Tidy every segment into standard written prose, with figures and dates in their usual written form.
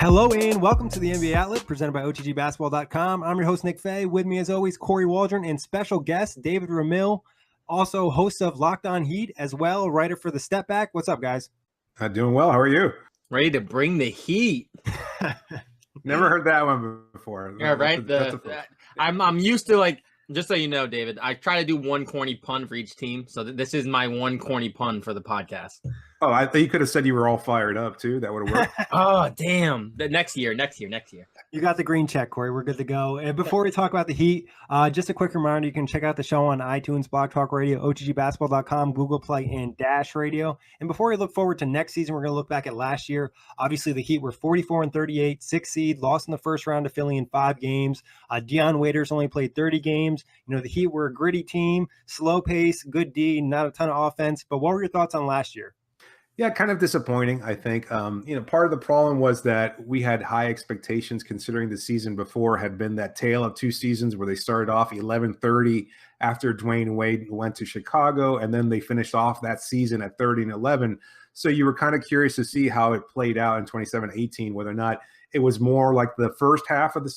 Hello and welcome to the NBA Outlet presented by OTGBasketball.com. I'm your host, Nick Fay. With me, as always, Kory Waldron and special guest, David Ramil, also host of Locked On Heat, as well, writer for The Step Back. What's up, guys? Doing well. How are you? Ready to bring the heat. Never heard that one before. Yeah, right. I'm used to, like, just so you know, David, I try to do one corny pun for each team. So this is my one corny pun for the podcast. Oh, I thought you could have said you were all fired up too. That would have worked. Oh, damn. Next year. You got the green check, Kory. We're good to go. And before we talk about the Heat, just a quick reminder, you can check out the show on iTunes, Blog Talk Radio, OTGBasketball.com, Google Play, and Dash Radio. And before we look forward to next season, we're going to look back at last year. Obviously, the Heat were 44-38, 6th seed, lost in the first round to Philly in 5 games. Dion Waiters only played 30 games. You know, the Heat were a gritty team, slow pace, good D, not a ton of offense. But what were your thoughts on last year? Yeah, kind of disappointing, I think. Part of the problem was that we had high expectations considering the season before had been that tale of 2 seasons where they started off 11-30 after Dwayne Wade went to Chicago, and then they finished off that season at 30-11. So you were kind of curious to see how it played out in 27-18, whether or not it was more like the first half of the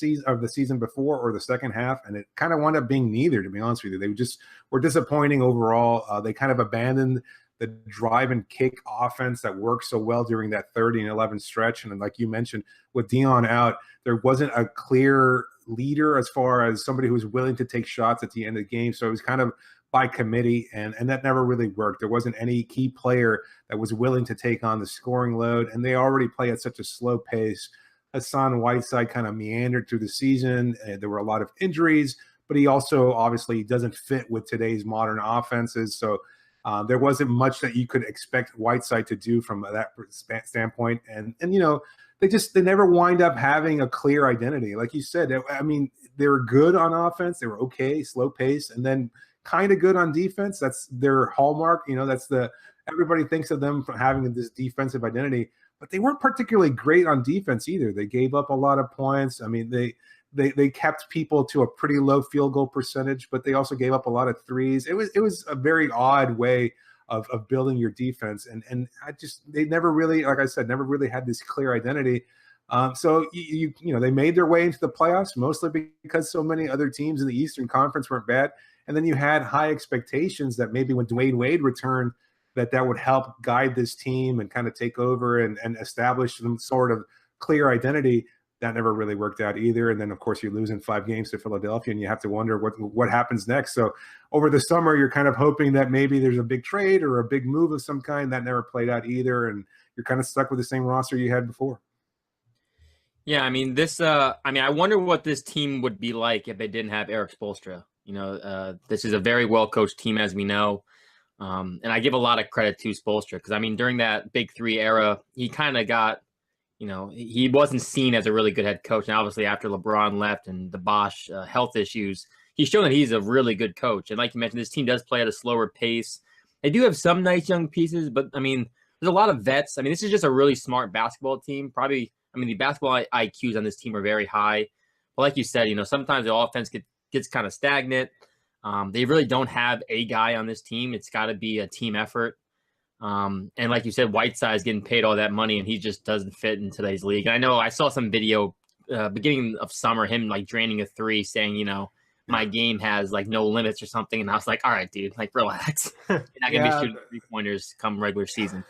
season before or the second half, and it kind of wound up being neither, to be honest with you. They just were disappointing overall. They kind of abandoned the drive and kick offense that worked so well during that 30-11 stretch. And like you mentioned, with Dion out, there wasn't a clear leader as far as somebody who was willing to take shots at the end of the game. So it was kind of by committee, and that never really worked. There wasn't any key player that was willing to take on the scoring load, and they already play at such a slow pace. Hassan Whiteside kind of meandered through the season. There were a lot of injuries, but he also obviously doesn't fit with today's modern offenses. So there wasn't much that you could expect Whiteside to do from that standpoint. And they never wind up having a clear identity. Like you said, I mean, they were good on offense. They were okay, slow pace, and then kind of good on defense. That's their hallmark. Everybody thinks of them for having this defensive identity, but they weren't particularly great on defense either. They gave up a lot of points. I mean, they kept people to a pretty low field goal percentage, but they also gave up a lot of threes. It was a very odd way of building your defense. And they never really, like I said, never really had this clear identity. So they made their way into the playoffs mostly because so many other teams in the Eastern Conference weren't bad. And then you had high expectations that maybe when Dwayne Wade returned, that would help guide this team and kind of take over and establish some sort of clear identity. That never really worked out either. And then, of course, you lose in 5 games to Philadelphia, and you have to wonder what happens next. So over the summer, you're kind of hoping that maybe there's a big trade or a big move of some kind. That never played out either, and you're kind of stuck with the same roster you had before. Yeah, I mean, I wonder what this team would be like if they didn't have Erik Spoelstra. This is a very well-coached team, as we know. And I give a lot of credit to Spoelstra because, I mean, during that Big 3 era, he kind of got – he wasn't seen as a really good head coach. And obviously after LeBron left and the Bosch health issues, he's shown that he's a really good coach. And like you mentioned, this team does play at a slower pace. They do have some nice young pieces, but I mean, there's a lot of vets. I mean, this is just a really smart basketball team. Probably, I mean, the basketball IQs on this team are very high. But like you said, sometimes the offense gets kind of stagnant. They really don't have a guy on this team. It's got to be a team effort. And like you said, Whiteside's getting paid all that money, and he just doesn't fit in today's league. And I know I saw some video beginning of summer, him like draining a 3, saying, my game has like no limits or something. And I was like, all right, dude, like relax. You're not gonna be shooting 3-pointers come regular season.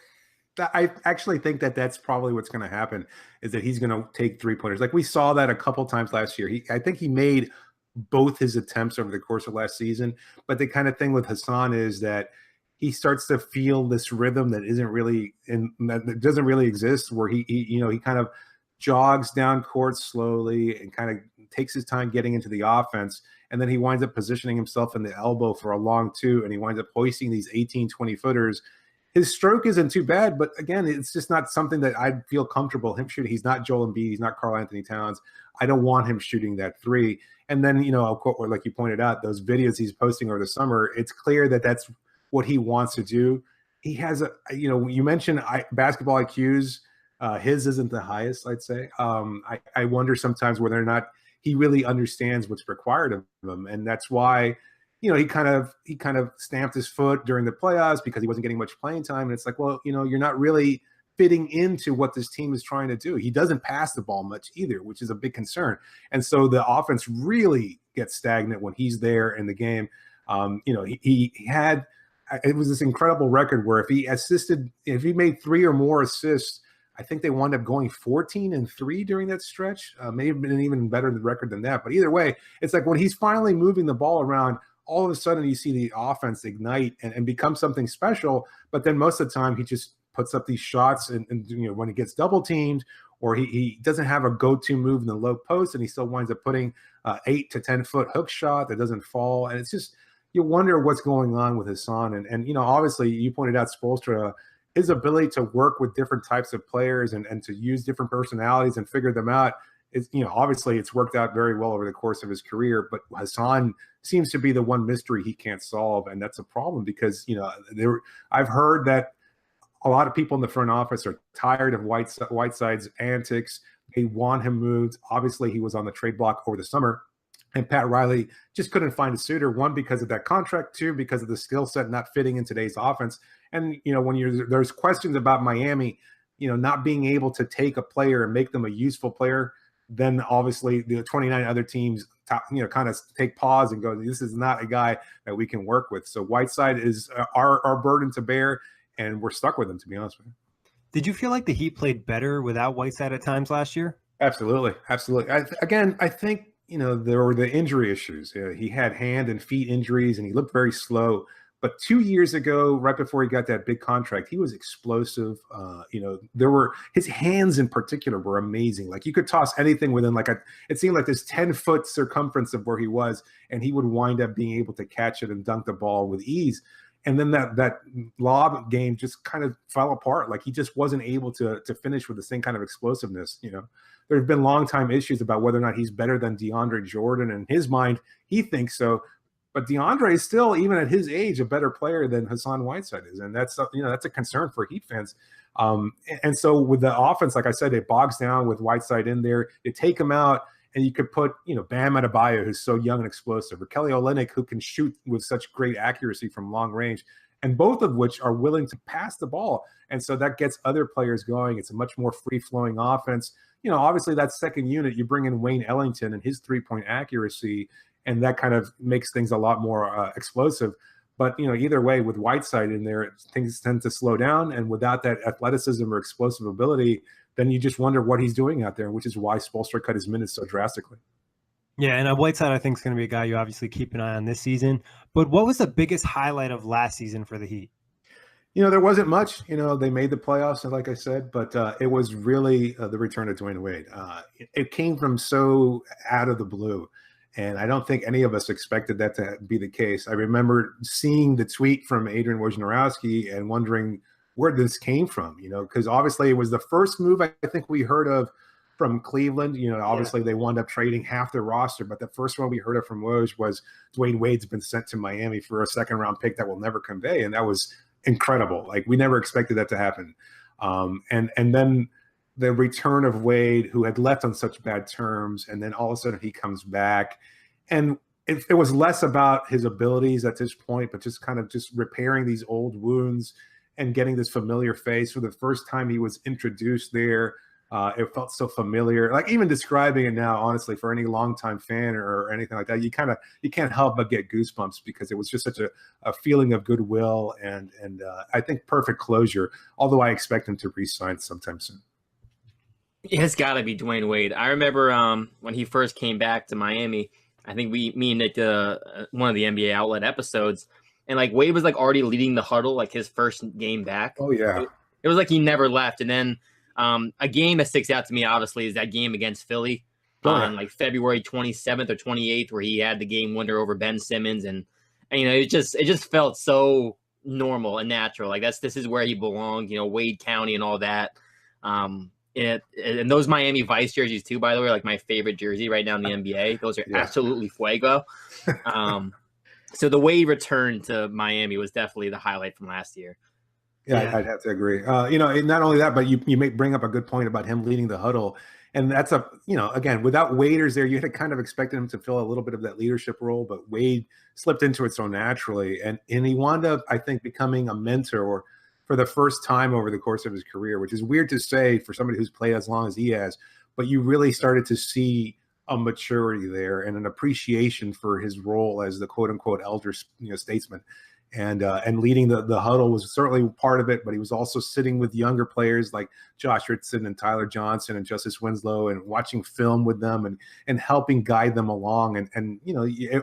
I actually think that's probably what's going to happen, is that he's going to take 3-pointers. Like we saw that a couple times last year. I think he made both his attempts over the course of last season. But the kind of thing with Hassan is that he starts to feel this rhythm that that doesn't really exist, where he kind of jogs down court slowly and kind of takes his time getting into the offense. And then he winds up positioning himself in the elbow for a long 2, and he winds up hoisting these 18, 20-footers. His stroke isn't too bad, but again, it's just not something that I'd feel comfortable him shooting. He's not Joel Embiid. He's not Karl Anthony Towns. I don't want him shooting that 3. And then, like you pointed out, those videos he's posting over the summer, it's clear that that's what he wants to do. He has you mentioned basketball IQs. His isn't the highest, I'd say. I wonder sometimes whether or not he really understands what's required of him. And that's why he kind of stamped his foot during the playoffs because he wasn't getting much playing time. And it's like, well, you're not really fitting into what this team is trying to do. He doesn't pass the ball much either, which is a big concern. And so the offense really gets stagnant when he's there in the game. He had, it was this incredible record where if he made 3 or more assists, I think they wound up going 14-3 during that stretch. May have been even better record than that. But either way, it's like when he's finally moving the ball around, all of a sudden you see the offense ignite and become something special. But then most of the time he just puts up these shots and when he gets double teamed, or he doesn't have a go-to move in the low post, and he still winds up putting 8 to 10 foot hook shot that doesn't fall. And it's just, you wonder what's going on with Hassan. And obviously you pointed out Spoelstra, his ability to work with different types of players and to use different personalities and figure them out is, obviously it's worked out very well over the course of his career, but Hassan seems to be the one mystery he can't solve. And that's a problem because, I've heard that a lot of people in the front office are tired of Whiteside's antics. They want him moved. Obviously he was on the trade block over the summer, and Pat Riley just couldn't find a suitor, one, because of that contract, 2, because of the skill set not fitting in today's offense. And, when there's questions about Miami, not being able to take a player and make them a useful player, then obviously the 29 other teams, kind of take pause and go, this is not a guy that we can work with. So Whiteside is our burden to bear, and we're stuck with him, to be honest with you. Did you feel like the Heat played better without Whiteside at times last year? Absolutely. I think, there were the injury issues. He had hand and feet injuries, and he looked very slow. But 2 years ago, right before he got that big contract, he was explosive. His hands in particular were amazing. Like, you could toss anything within it seemed like this 10-foot circumference of where he was, and he would wind up being able to catch it and dunk the ball with ease. And then that lob game just kind of fell apart. Like, he just wasn't able to finish with the same kind of explosiveness. There have been long-time issues about whether or not he's better than DeAndre Jordan. In his mind, he thinks so. But DeAndre is still, even at his age, a better player than Hassan Whiteside is. And that's a concern for Heat fans. And so with the offense, like I said, it bogs down with Whiteside in there. You take him out, and you could put, Bam Adebayo, who's so young and explosive, or Kelly Olynyk, who can shoot with such great accuracy from long range, and both of which are willing to pass the ball. And so that gets other players going. It's a much more free-flowing offense. Obviously that second unit, you bring in Wayne Ellington and his three-point accuracy, and that kind of makes things a lot more explosive. But, either way, with Whiteside in there, things tend to slow down. And without that athleticism or explosive ability, then you just wonder what he's doing out there, which is why Spoelstra cut his minutes so drastically. Yeah, and Whiteside, I think, is going to be a guy you obviously keep an eye on this season. But what was the biggest highlight of last season for the Heat? There wasn't much. They made the playoffs, like I said, but it was really the return of Dwayne Wade. It came from so out of the blue, and I don't think any of us expected that to be the case. I remember seeing the tweet from Adrian Wojnarowski and wondering where this came from, because obviously it was the first move I think we heard of from Cleveland. Obviously they wound up trading half their roster, but the first one we heard of from Woj was Dwayne Wade's been sent to Miami for a second-round pick that will never convey, and that was incredible. Like, we never expected that to happen. And then the return of Wade, who had left on such bad terms, and then all of a sudden he comes back, and it was less about his abilities at this point, but just kind of just repairing these old wounds and getting this familiar face. For the first time he was introduced there, it felt so familiar. Like, even describing it now, honestly, for any longtime fan or anything like that, you can't help but get goosebumps, because it was just such a feeling of goodwill and I think perfect closure. Although I expect him to re-sign sometime soon. It's got to be Dwayne Wade. I remember when he first came back to Miami. I think me and Nick did one of the NBA Outlet episodes, and Wade was already leading the huddle, his first game back. Oh yeah, it was he never left. And then a game that sticks out to me, obviously, is that game against Philly on February 27th or 28th, where he had the game winner over Ben Simmons, and it just felt so normal and natural. This is where he belonged, Wade County and all that. And those Miami Vice jerseys too, by the way, my favorite jersey right now in the NBA. Those are absolutely fuego. So the Wade return to Miami was definitely the highlight from last year. Yeah, I'd have to agree. Not only that, but you may bring up a good point about him leading the huddle. And that's again, without Waiters there, you had kind of expected him to fill a little bit of that leadership role, but Wade slipped into it so naturally. And he wound up, I think, becoming a mentor for the first time over the course of his career, which is weird to say for somebody who's played as long as he has, but you really started to see a maturity there and an appreciation for his role as the quote unquote elder, statesman. And leading the huddle was certainly part of it, but he was also sitting with younger players like Josh Richardson and Tyler Johnson and Justice Winslow and watching film with them and helping guide them along. And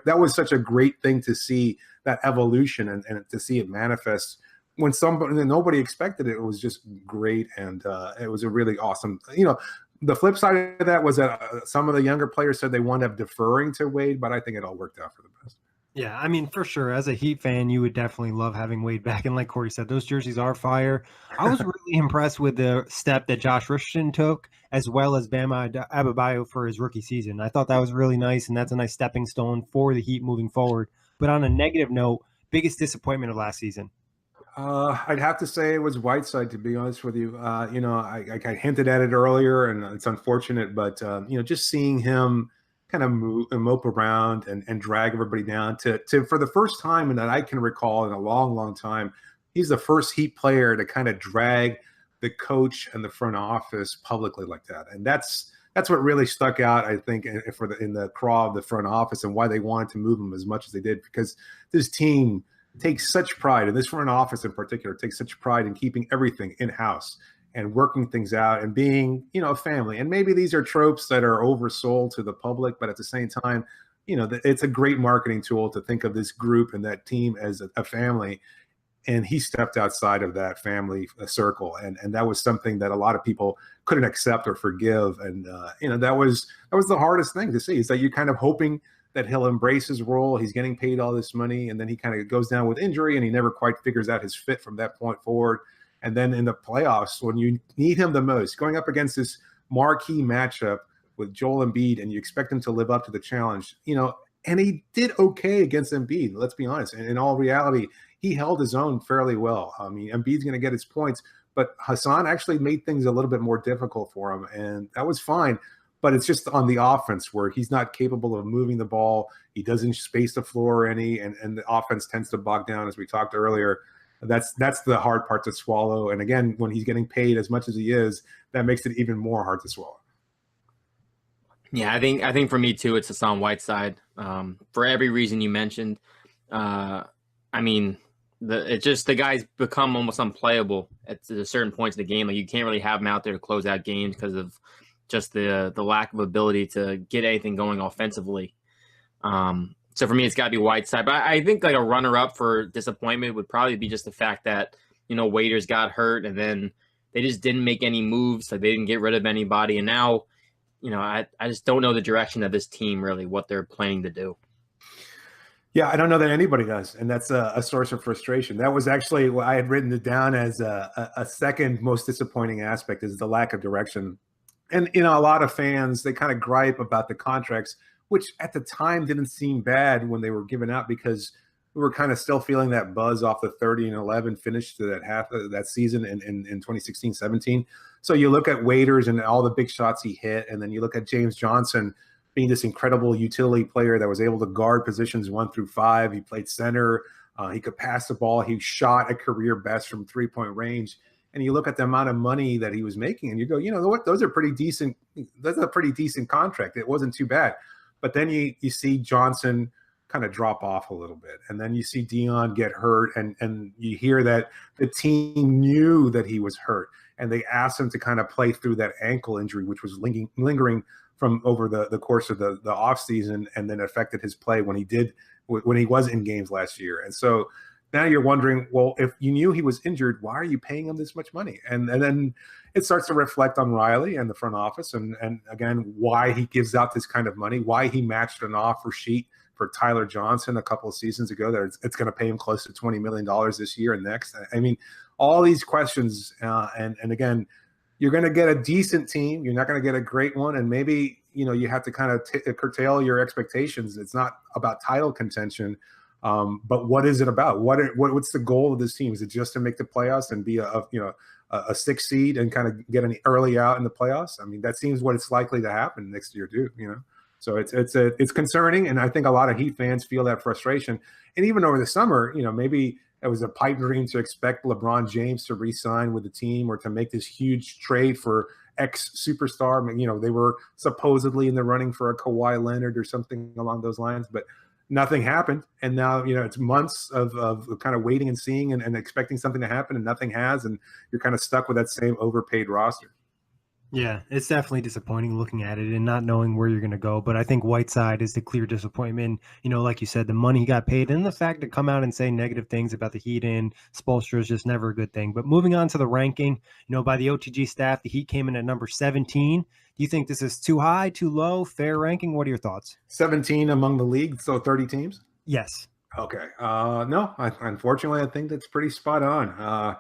that was such a great thing to see, that evolution and to see it manifest when nobody expected it. It was just great. And it was a really awesome, the flip side of that was that some of the younger players said they wound up deferring to Wade, but I think it all worked out for the best. Yeah, I mean, for sure. As a Heat fan, you would definitely love having Wade back. And like Kory said, those jerseys are fire. I was really impressed with the step that Josh Richardson took, as well as Bama Adebayo for his rookie season. I thought that was really nice, and that's a nice stepping stone for the Heat moving forward. But on a negative note, biggest disappointment of last season? I'd have to say it was Whiteside, to be honest with you. I hinted at it earlier, and it's unfortunate, but just seeing him kind of mope around and drag everybody down to for the first time that I can recall in a long, long time, he's the first Heat player to kind of drag the coach and the front office publicly like that, and that's what really stuck out, I think, in the craw of the front office and why they wanted to move him as much as they did, because this team takes such pride, and this front office in particular takes such pride in keeping everything in-house and working things out and being, a family. And maybe these are tropes that are oversold to the public, but at the same time, it's a great marketing tool to think of this group and that team as a family. And he stepped outside of that family circle. And that was something that a lot of people couldn't accept or forgive. And, that was the hardest thing to see, is that you're kind of hoping that he'll embrace his role. He's getting paid all this money, and then he kind of goes down with injury, and he never quite figures out his fit from that point forward. And then in the playoffs, when you need him the most, going up against this marquee matchup with Joel Embiid, and you expect him to live up to the challenge, and he did okay against Embiid, let's be honest. And in all reality, he held his own fairly well. I mean, Embiid's going to get his points, but Hassan actually made things a little bit more difficult for him, and that was fine. But it's just on the offense where he's not capable of moving the ball. He doesn't space the floor any, and the offense tends to bog down, as we talked earlier. That's the hard part to swallow. And again, when he's getting paid as much as he is, that makes it even more hard to swallow. Yeah, I think for me too, it's Hassan Whiteside. For every reason you mentioned. The guy's become almost unplayable at certain points in the game. Like, you can't really have him out there to close out games because of just the lack of ability to get anything going offensively. So for me, it's got to be Whiteside. But I think like a runner-up for disappointment would probably be just the fact that, Waiters got hurt, and then they just didn't make any moves. Like, they didn't get rid of anybody. And now, I just don't know the direction of this team, really, what they're planning to do. Yeah, I don't know that anybody does, and that's a source of frustration. That was actually what I had written it down as a second most disappointing aspect, is the lack of direction. And, a lot of fans, they kind of gripe about the contracts, which at the time didn't seem bad when they were given out, because we were kind of still feeling that buzz off the 30-11 finish to that half of that season in 2016-17. So you look at Waiters and all the big shots he hit, and then you look at James Johnson being this incredible utility player that was able to guard positions 1 through 5. He played center. He could pass the ball. He shot a career best from 3-point range. And you look at the amount of money that he was making, and you go, what? Those are pretty decent. That's a pretty decent contract. It wasn't too bad. But then you see Johnson kind of drop off a little bit. And then you see Dion get hurt, and you hear that the team knew that he was hurt, and they asked him to kind of play through that ankle injury, which was lingering from over the course of the offseason, and then affected his play when he was in games last year. And so now you're wondering, well, if you knew he was injured, why are you paying him this much money? And then it starts to reflect on Riley and the front office, and again, why he gives out this kind of money, why he matched an offer sheet for Tyler Johnson a couple of seasons ago that it's going to pay him close to $20 million this year and next. I mean, all these questions, and again, you're going to get a decent team. You're not going to get a great one, and maybe you have to kind of curtail your expectations. It's not about title contention. But what is it about? What's the goal of this team? Is it just to make the playoffs and be a a 6 seed and kind of get an early out in the playoffs. I mean, that seems what it's likely to happen next year too, you know? So it's concerning. And I think a lot of Heat fans feel that frustration. And even over the summer, you know, maybe it was a pipe dream to expect LeBron James to re-sign with the team or to make this huge trade for X superstar. I mean, you know, they were supposedly in the running for a Kawhi Leonard or something along those lines, but nothing happened. And now, you know, it's months of kind of waiting and seeing and expecting something to happen, and nothing has. And you're kind of stuck with that same overpaid roster. Yeah, it's definitely disappointing looking at it and not knowing where you're going to go. But I think Whiteside is the clear disappointment. You know, like you said, the money he got paid and the fact to come out and say negative things about the Heat and Spoelstra is just never a good thing. But moving on to the ranking, you know, by the OTG staff, the Heat came in at number 17. Do you think this is too high, too low, fair ranking? What are your thoughts? 17 among the league, so 30 teams? Yes. Okay. No, unfortunately, I think that's pretty spot on.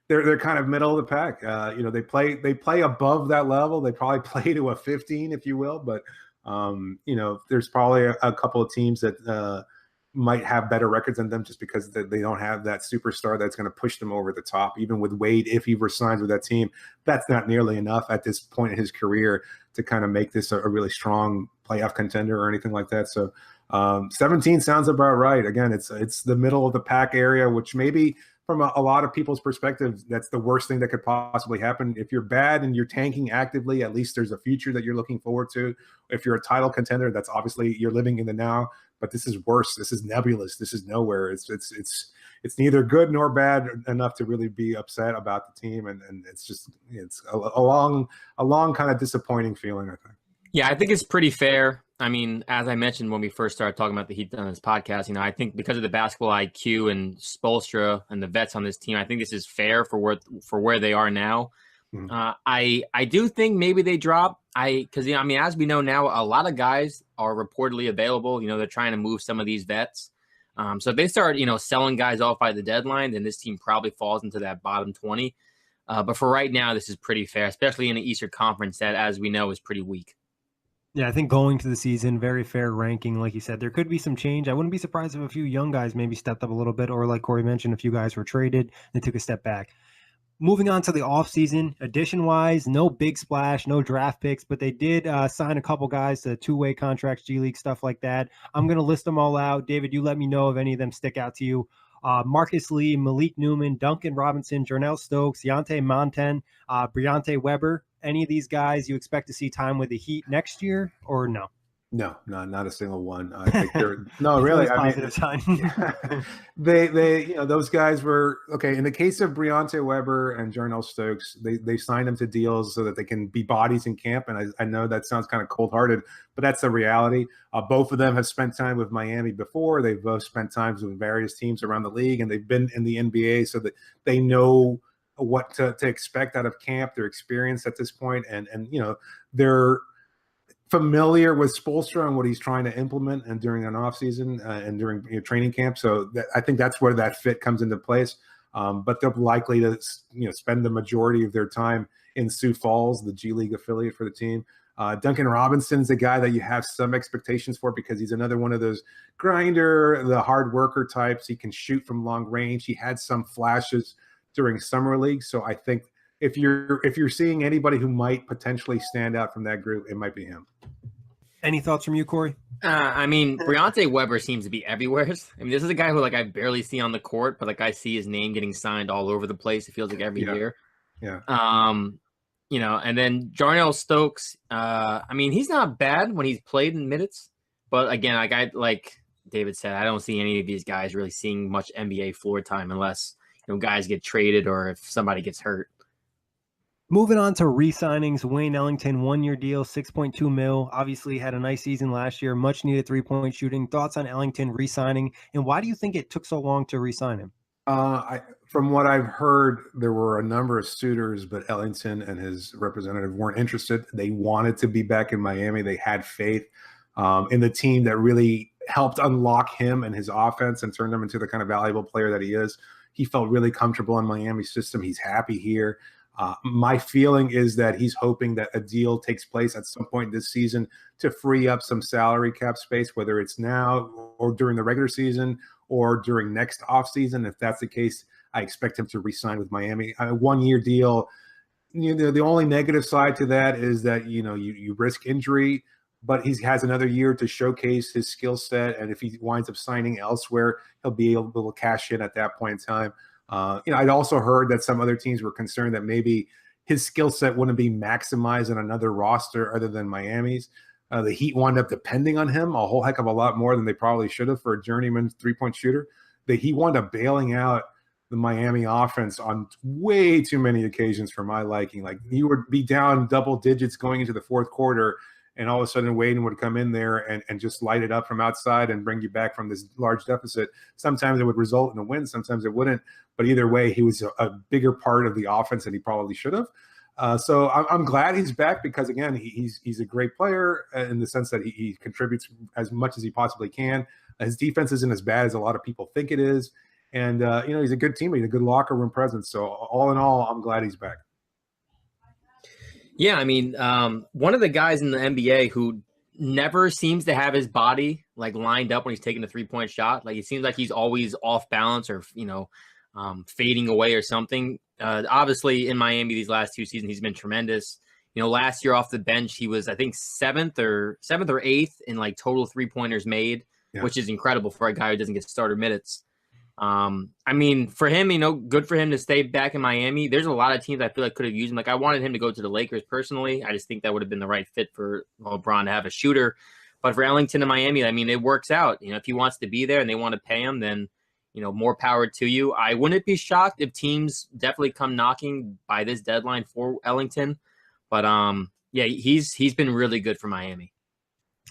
They're kind of middle of the pack. You know, they play above that level. They probably play to a 15, if you will. But you know, there's probably a couple of teams that might have better records than them just because they don't have that superstar that's going to push them over the top. Even with Wade, if he resigns with that team, that's not nearly enough at this point in his career to kind of make this a really strong playoff contender or anything like that. So 17 sounds about right. Again, it's the middle of the pack area, which maybe from a lot of people's perspective, that's the worst thing that could possibly happen. If you're bad and you're tanking actively, at least there's a future that you're looking forward to. If you're a title contender, that's obviously you're living in the now. But this is worse. This is nebulous. This is nowhere. It's neither good nor bad enough to really be upset about the team, and it's a long kind of disappointing feeling, I think. Yeah, I think it's pretty fair. I mean, as I mentioned when we first started talking about the Heat on this podcast, you know, I think because of the basketball IQ and Spoelstra and the vets on this team, I think this is fair for where they are now. Mm-hmm. I do think maybe they drop. Because you know, I mean, as we know now, a lot of guys are reportedly available. You know, they're trying to move some of these vets. So if they start, you know, selling guys off by the deadline, then this team probably falls into that bottom 20. But for right now, this is pretty fair, especially in the Eastern Conference that, as we know, is pretty weak. Yeah, I think going to the season, very fair ranking. Like you said, there could be some change. I wouldn't be surprised if a few young guys maybe stepped up a little bit, or like Kory mentioned, a few guys were traded and took a step back. Moving on to the offseason, addition-wise, no big splash, no draft picks, but they did sign a couple guys to two-way contracts, G League, stuff like that. I'm going to list them all out. David, you let me know if any of them stick out to you. Marcus Lee, Malik Newman, Duncan Robinson, Jarnell Stokes, Yante Monten, Briante Weber. Any of these guys you expect to see time with the Heat next year or no? No, not a single one. I think they're no, really. I mean, sign. they, you know, those guys were okay. In the case of Briante Weber and Jarnell Stokes, they signed them to deals so that they can be bodies in camp. And I know that sounds kind of cold-hearted, but that's the reality. Both of them have spent time with Miami before. They've both spent times with various teams around the league, and they've been in the NBA, so that they know what to expect out of camp. They're experienced at this point, and you know, they're familiar with Spoelstra and what he's trying to implement, and during an offseason and during training camp. So I think that's where that fit comes into place. But they're likely to spend the majority of their time in Sioux Falls, the G League affiliate for the team. Duncan Robinson's a guy that you have some expectations for because he's another one of those grinder, the hard worker types. He can shoot from long range. He had some flashes during summer league. So I think if you're seeing anybody who might potentially stand out from that group, it might be him. Any thoughts from you, Kory? I mean, Briante Weber seems to be everywhere. I mean, this is a guy who I barely see on the court, but I see his name getting signed all over the place. It feels like every year. Yeah. You know, and then Jarnell Stokes. I mean, he's not bad when he's played in minutes, but again, like David said, I don't see any of these guys really seeing much NBA floor time unless guys get traded or if somebody gets hurt. Moving on to re-signings, Wayne Ellington, 1-year deal, $6.2 million. Obviously had a nice season last year, much needed three-point shooting. Thoughts on Ellington re-signing, and why do you think it took so long to re-sign him? From what I've heard, there were a number of suitors, but Ellington and his representative weren't interested. They wanted to be back in Miami. They had faith in the team that really helped unlock him and his offense and turn him into the kind of valuable player that he is. He felt really comfortable in Miami's system. He's happy here. My feeling is that he's hoping that a deal takes place at some point this season to free up some salary cap space, whether it's now or during the regular season or during next offseason. If that's the case, I expect him to re-sign with Miami. A 1-year deal. The only negative side to that is that, you risk injury, but he has another year to showcase his skill set. And if he winds up signing elsewhere, he'll be able to cash in at that point in time. I'd also heard that some other teams were concerned that maybe his skill set wouldn't be maximized on another roster other than Miami's. The Heat wound up depending on him a whole heck of a lot more than they probably should have for a journeyman three-point shooter. The Heat wound up bailing out the Miami offense on way too many occasions for my liking. Like, you would be down double digits going into the fourth quarter, and all of a sudden Wade would come in there and just light it up from outside and bring you back from this large deficit. Sometimes it would result in a win, sometimes it wouldn't. But either way, he was a bigger part of the offense than he probably should have. So I'm glad he's back because, again, he's a great player in the sense that he contributes as much as he possibly can. His defense isn't as bad as a lot of people think it is. And, he's a good teammate, a good locker room presence. So all in all, I'm glad he's back. Yeah, I mean, one of the guys in the NBA who never seems to have his body like lined up when he's taking a 3-point shot. Like, it seems like he's always off balance or, fading away or something. Obviously, in Miami these last 2 seasons, he's been tremendous. Last year off the bench, he was, I think, seventh or eighth in like total 3-pointers made, which is incredible for a guy who doesn't get starter minutes. I mean, for him, good for him to stay back in Miami. There's a lot of teams I feel like could have used him. Like, I wanted him to go to the Lakers personally. I just think that would have been the right fit for LeBron to have a shooter. But for Ellington and Miami, I mean, it works out. If he wants to be there and they want to pay him, then, more power to you. I wouldn't be shocked if teams definitely come knocking by this deadline for Ellington. But, yeah, he's been really good for Miami.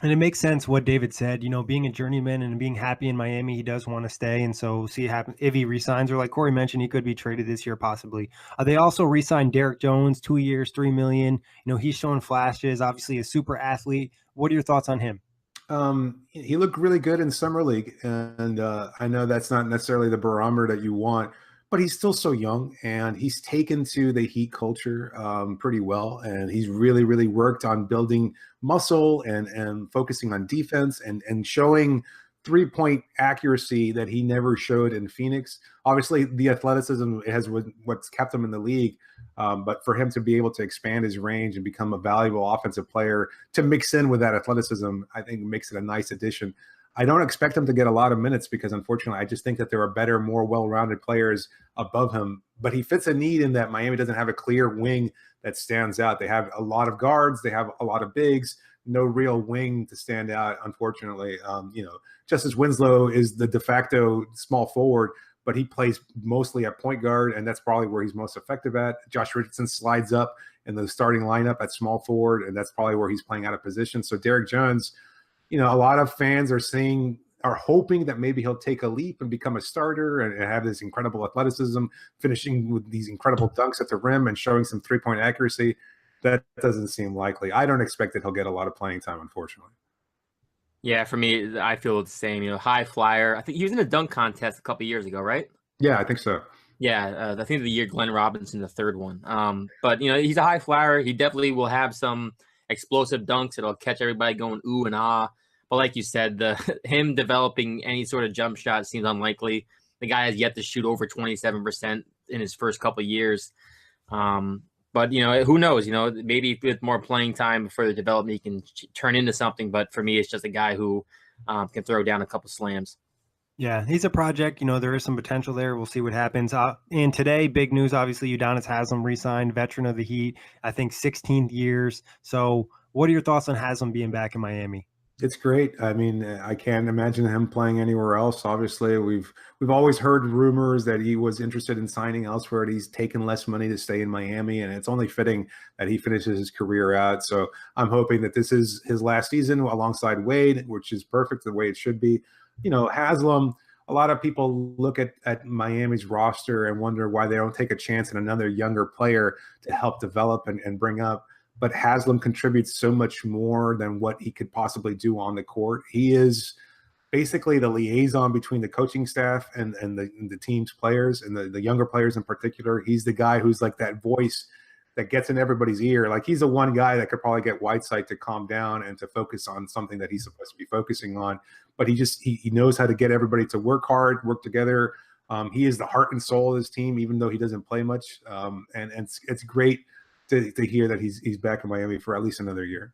And it makes sense what David said, being a journeyman and being happy in Miami, he does want to stay. And so see it happen if he resigns, or like Kory mentioned, he could be traded this year, possibly. They also re-signed Derek Jones, 2 years, $3 million. He's showing flashes, obviously a super athlete. What are your thoughts on him? He looked really good in summer league. And I know that's not necessarily the barometer that you want, but he's still so young and he's taken to the Heat culture pretty well. And he's really, really worked on building muscle and focusing on defense and showing 3-point accuracy that he never showed in Phoenix. Obviously, the athleticism has what's kept him in the league. But for him to be able to expand his range and become a valuable offensive player to mix in with that athleticism, I think makes it a nice addition. I don't expect him to get a lot of minutes because, unfortunately, I just think that there are better, more well-rounded players above him. But he fits a need in that Miami doesn't have a clear wing that stands out. They have a lot of guards. They have a lot of bigs. No real wing to stand out, unfortunately. Justice Winslow is the de facto small forward, but he plays mostly at point guard, and that's probably where he's most effective at. Josh Richardson slides up in the starting lineup at small forward, and that's probably where he's playing out of position. So Derek Jones, a lot of fans are hoping that maybe he'll take a leap and become a starter and have this incredible athleticism, finishing with these incredible dunks at the rim and showing some 3-point accuracy. That doesn't seem likely. I don't expect that he'll get a lot of playing time, unfortunately. Yeah, for me, I feel the same. High flyer. I think he was in a dunk contest a couple of years ago, right? Yeah, I think so. Yeah, I think the year Glenn Robinson, the third one. But he's a high flyer. He definitely will have some explosive dunks. It'll catch everybody going ooh and ah. But like you said, him developing any sort of jump shot seems unlikely. The guy has yet to shoot over 27% in his first couple of years. But, who knows? Maybe with more playing time, further development, he can turn into something. But for me, it's just a guy who can throw down a couple slams. Yeah, he's a project. There is some potential there. We'll see what happens. And today, big news, obviously, Udonis Haslem re-signed, veteran of the Heat, I think 16 years. So what are your thoughts on Haslem being back in Miami? It's great. I mean, I can't imagine him playing anywhere else. Obviously, we've always heard rumors that he was interested in signing elsewhere. He's taken less money to stay in Miami, and it's only fitting that he finishes his career out. So I'm hoping that this is his last season alongside Wade, which is perfect the way it should be. Haslem, a lot of people look at Miami's roster and wonder why they don't take a chance on another younger player to help develop and bring up. But Haslem contributes so much more than what he could possibly do on the court. He is basically the liaison between the coaching staff and the team's players and the younger players in particular. He's the guy who's like that voice that gets in everybody's ear. Like, he's the one guy that could probably get Whiteside to calm down and to focus on something that he's supposed to be focusing on. But he knows how to get everybody to work hard, work together. He is the heart and soul of this team, even though he doesn't play much. And it's great to hear that he's back in Miami for at least another year.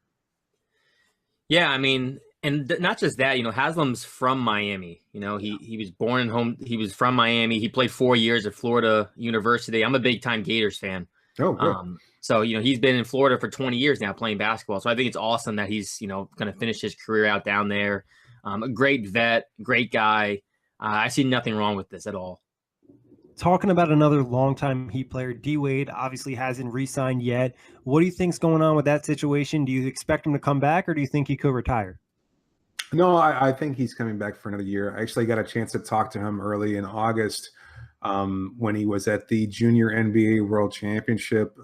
Yeah, I mean, and not just that, Haslam's from Miami. He was born in home. He was from Miami. He played 4 years at Florida University. I'm a big time Gators fan. Oh, good. So, he's been in Florida for 20 years now playing basketball. So I think it's awesome that he's, going to finish his career out down there. A great vet, great guy. I see nothing wrong with this at all. Talking about another longtime Heat player, D Wade obviously hasn't re-signed yet. What do you think's going on with that situation? Do you expect him to come back, or do you think he could retire? No, I think he's coming back for another year. I actually got a chance to talk to him early in August when he was at the Junior NBA World Championship.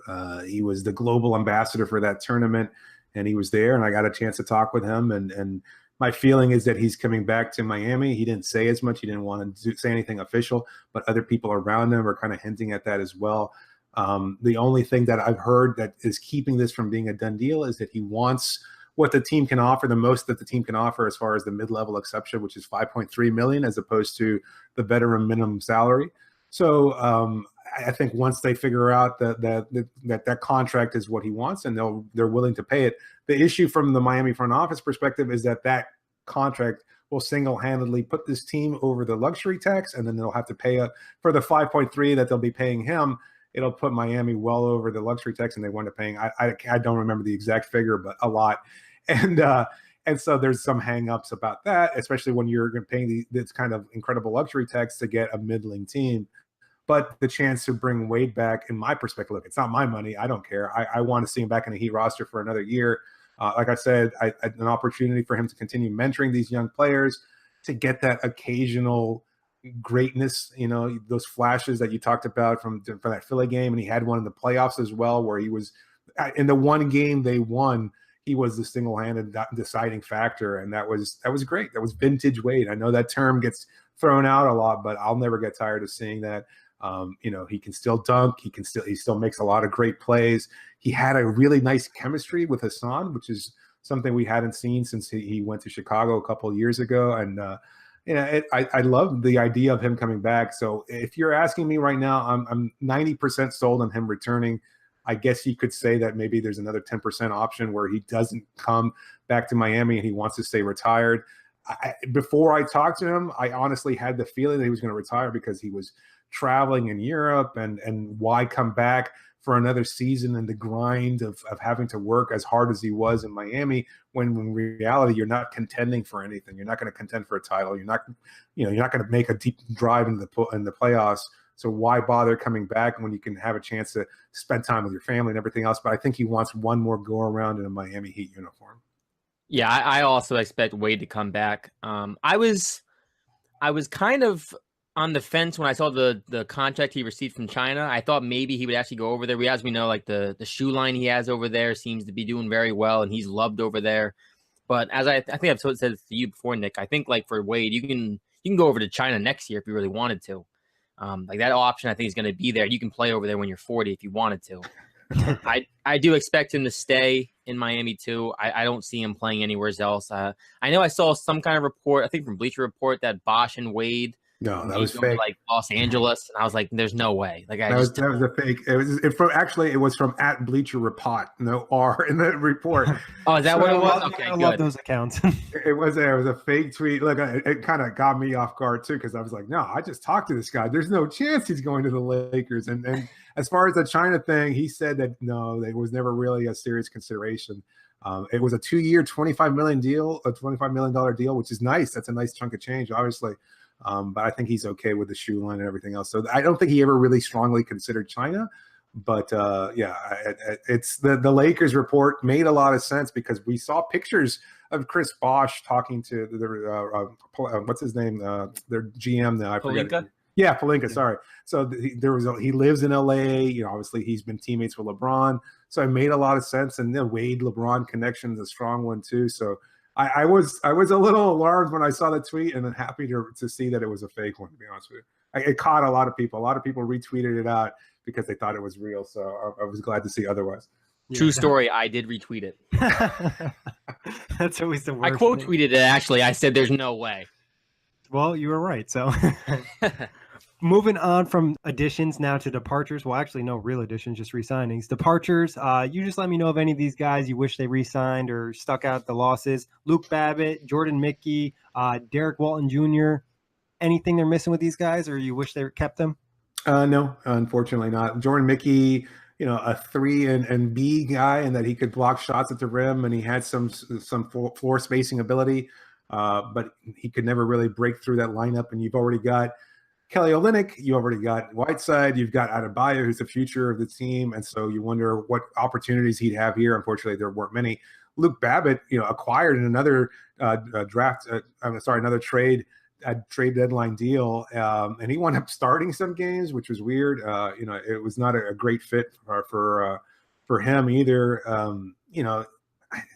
He was the global ambassador for that tournament, and he was there, and I got a chance to talk with him. And my feeling is that he's coming back to Miami. He didn't say as much. He didn't want to say anything official, but other people around him are kind of hinting at that as well. The only thing that I've heard that is keeping this from being a done deal is that he wants what the team can offer, the most that the team can offer as far as the mid-level exception, which is $5.3 million as opposed to the veteran minimum salary. So I think once they figure out that contract is what he wants and they're willing to pay it. The issue from the Miami front office perspective is that contract will single-handedly put this team over the luxury tax, and then they'll have to pay for the 5.3 that they'll be paying him. It'll put Miami well over the luxury tax, and they wind up paying, I don't remember the exact figure, but a lot. And so there's some hang-ups about that, especially when you're paying this kind of incredible luxury tax to get a middling team. But the chance to bring Wade back, in my perspective, look, it's not my money. I don't care. I want to see him back in the Heat roster for another year. Like I said, an opportunity for him to continue mentoring these young players, to get that occasional greatness, those flashes that you talked about from that Philly game. And he had one in the playoffs as well, where he was in the one game they won. He was the single-handed deciding factor, and that was great. That was vintage Wade. I know that term gets thrown out a lot, but I'll never get tired of seeing that. He can still dunk. He still makes a lot of great plays. He had a really nice chemistry with Hassan, which is something we hadn't seen since he went to Chicago a couple of years ago. And I love the idea of him coming back. So if you're asking me right now, I'm 90% sold on him returning. I guess you could say that maybe there's another 10% option where he doesn't come back to Miami and he wants to stay retired. Before I talked to him, I honestly had the feeling that he was going to retire because he was traveling in Europe, and why come back for another season in the grind of having to work as hard as he was in Miami, when in reality you're not contending for anything. You're not going to contend for a title. You're not going to make a deep drive in the playoffs. So why bother coming back when you can have a chance to spend time with your family and everything else? But I think he wants one more go around in a Miami Heat uniform. Yeah, I also expect Wade to come back. I was kind of on the fence when I saw the contract he received from China. I thought maybe he would actually go over there. As we know, like the shoe line he has over there seems to be doing very well, and he's loved over there. But as I think I've said to you before, Nick, I think like for Wade, you can go over to China next year if you really wanted to. Like that option, I think is going to be there. You can play over there when you're 40 if you wanted to. I do expect him to stay in Miami too. I don't see him playing anywhere else. I know I saw some kind of report, I think from Bleacher Report, that Bosch and Wade. No, that was fake. Like Los Angeles, and I was like, "There's no way." Like that was a fake. It was from at Bleacher Report, no R in the report. Oh, is that what it was? Okay, I love those accounts. It was a fake tweet. Look, it kind of got me off guard too, because I was like, "No, I just talked to this guy. There's no chance he's going to the Lakers." And as far as the China thing, he said that no, it was never really a serious consideration. It was a 2-year, $25 million deal, deal, which is nice. That's a nice chunk of change, obviously. But I think he's okay with the shoe line and everything else. So I don't think he ever really strongly considered China. But it's the Lakers report made a lot of sense because we saw pictures of Chris Bosh talking to what's his name, their GM now. I forget. Pelinka? Yeah, Pelinka. Sorry. So he lives in LA. Obviously he's been teammates with LeBron. So it made a lot of sense. And the Wade LeBron connection is a strong one too. So I was a little alarmed when I saw the tweet, and then happy to see that it was a fake one, to be honest with you. It caught a lot of people. A lot of people retweeted it out because they thought it was real. So I was glad to see otherwise. True story. I did retweet it. That's always the worst. I quote tweeted it, actually. I said, "There's no way." Well, you were right. So Moving on from additions now to departures. Well, actually, no real additions, just re-signings. Departures. You just let me know of any of these guys you wish they re-signed or stuck out the losses. Luke Babbitt, Jordan Mickey, Derek Walton Jr. Anything they're missing with these guys, or you wish they kept them? No, unfortunately not. Jordan Mickey, a 3 and B guy, and that he could block shots at the rim, and he had some floor spacing ability, but he could never really break through that lineup. And you've already got Kelly Olynyk, you already got Whiteside, you've got Adebayo, who's the future of the team, and so you wonder what opportunities he'd have here. Unfortunately, there weren't many. Luke Babbitt, acquired in another another trade deadline deal, and he wound up starting some games, which was weird. It was not a great fit for him either. I'm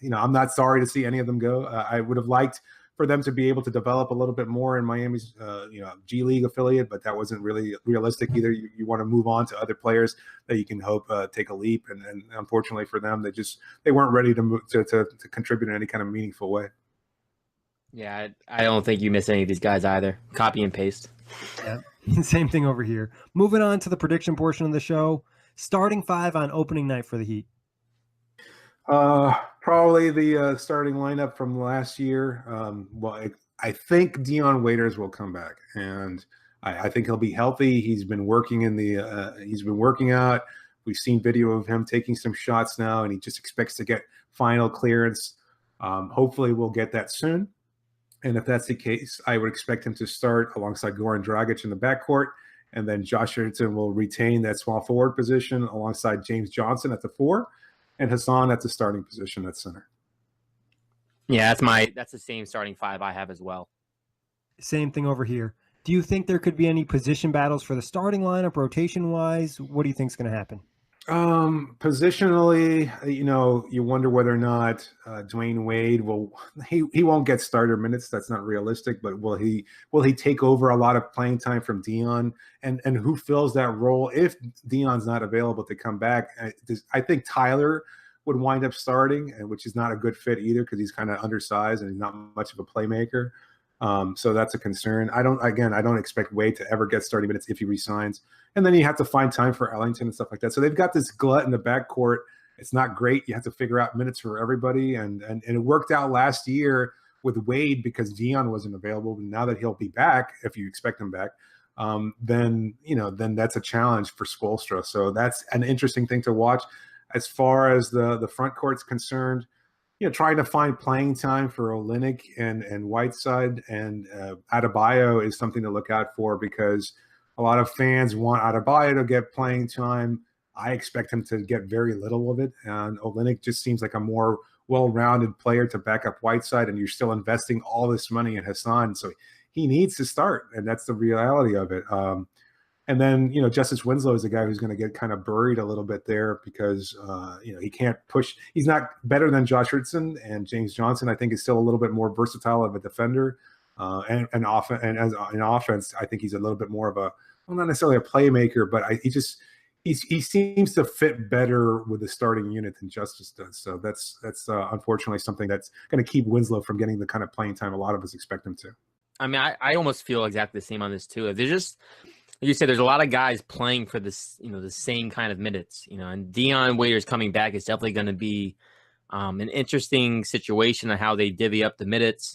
not sorry to see any of them go. I would have liked for them to be able to develop a little bit more in Miami's, G League affiliate, but that wasn't really realistic either. You want to move on to other players that you can hope take a leap, and unfortunately for them, they weren't ready to move to contribute in any kind of meaningful way. Yeah, I don't think you miss any of these guys either. Copy and paste. Yeah, same thing over here. Moving on to the prediction portion of the show. Starting 5 on opening night for the Heat. Probably the starting lineup from last year. I think Dion Waiters will come back, and I think he'll be healthy. He's been working he's been working out. We've seen video of him taking some shots now, and he just expects to get final clearance. Hopefully we'll get that soon. And if that's the case, I would expect him to start alongside Goran Dragic in the backcourt, and then Josh Richardson will retain that small forward position alongside James Johnson at the 4. And Hassan at the starting position at center. Yeah, that's the same starting 5 I have as well. Same thing over here. Do you think there could be any position battles for the starting lineup, rotation wise? What do you think is going to happen? Positionally, you wonder whether or not Dwayne Wade he won't get starter minutes. That's not realistic, but will he take over a lot of playing time from Dion, and who fills that role if Dion's not available to come back? I think Tyler would wind up starting, which is not a good fit either because he's kind of undersized and he's not much of a playmaker. So that's a concern. I don't expect Wade to ever get starting minutes if he resigns. And then you have to find time for Ellington and stuff like that. So they've got this glut in the backcourt. It's not great. You have to figure out minutes for everybody. And it worked out last year with Wade because Dion wasn't available. But now that he'll be back, if you expect him back, then that's a challenge for Spoelstra. So that's an interesting thing to watch. As far as the front court's concerned, trying to find playing time for Olynyk and Whiteside and Adebayo is something to look out for because a lot of fans want Adebayo to get playing time. I expect him to get very little of it. And Olynyk just seems like a more well-rounded player to back up Whiteside, and you're still investing all this money in Hassan. So he needs to start, and that's the reality of it. And then, Justice Winslow is a guy who's going to get kind of buried a little bit there because, he can't push. He's not better than Josh Richardson, and James Johnson, I think, is still a little bit more versatile of a defender. And as in offense, I think he's a little bit more of not necessarily a playmaker, but he seems to fit better with the starting unit than Justice does. So that's unfortunately something that's going to keep Winslow from getting the kind of playing time a lot of us expect him to. I mean, I almost feel exactly the same on this too. They're just, like you said, there's a lot of guys playing for this, the same kind of minutes, and Dion Waiters coming back is definitely going to be an interesting situation on how they divvy up the minutes.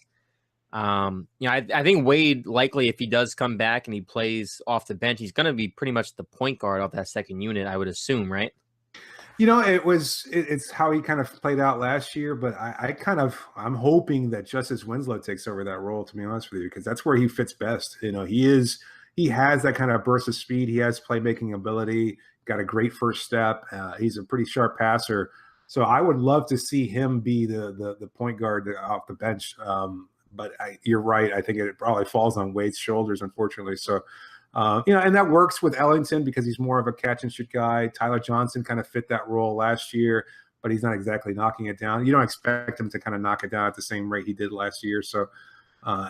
I think Wade likely, if he does come back and he plays off the bench, he's going to be pretty much the point guard of that second unit, I would assume, right? It's how he kind of played out last year, but I'm hoping that Justice Winslow takes over that role, to be honest with you, because that's where he fits best. He has that kind of burst of speed. He has playmaking ability, got a great first step. He's a pretty sharp passer. So I would love to see him be the point guard off the bench. But you're right. I think it probably falls on Wade's shoulders, unfortunately. So, and that works with Ellington because he's more of a catch and shoot guy. Tyler Johnson kind of fit that role last year, but he's not exactly knocking it down. You don't expect him to kind of knock it down at the same rate he did last year. So